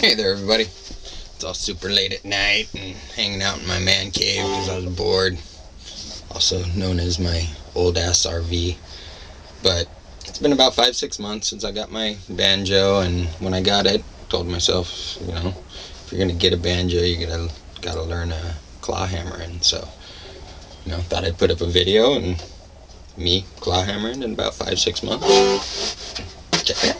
Hey there, everybody. It's all super late at night and hanging out in my man cave because I was bored. Also known as my old ass RV. But it's been about 5-6 months since I got my banjo, and when I got it, told myself, if you're gonna get a banjo, you gotta learn a clawhammer. And so, thought I'd put up a video and me clawhammering in about 5-6 months. Check it out.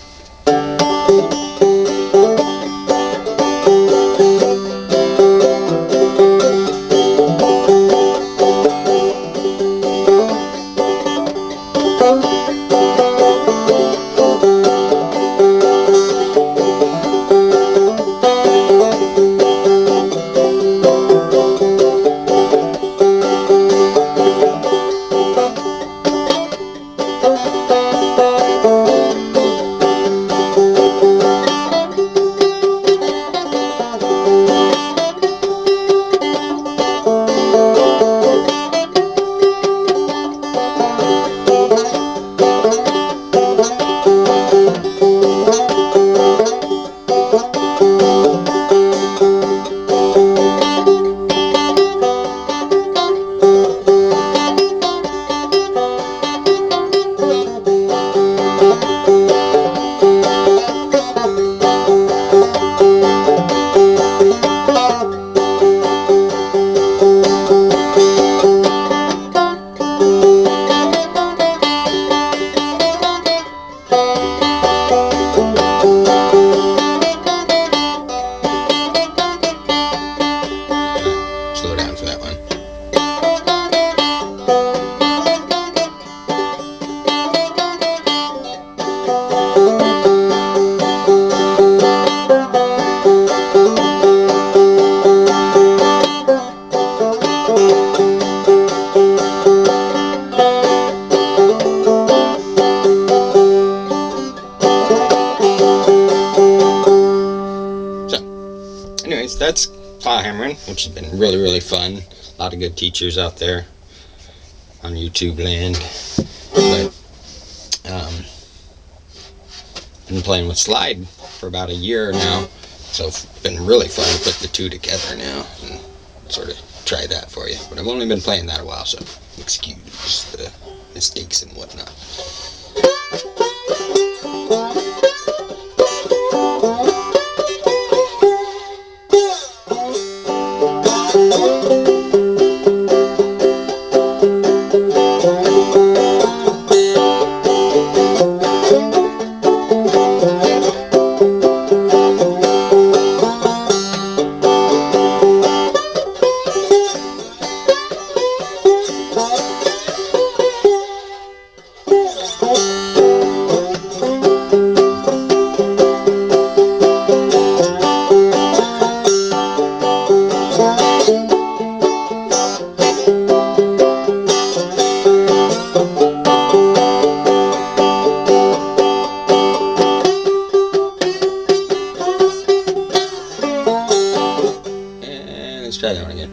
Slow down for that one. So, anyways, that's clawhammering, which has been really, really fun. A lot of good teachers out there on YouTube land. But been playing with slide for about a year now, so it's been really fun to put the two together now and sort of try that for you. But I've only been playing that a while, so excuse the mistakes and whatnot. Let's try that one again.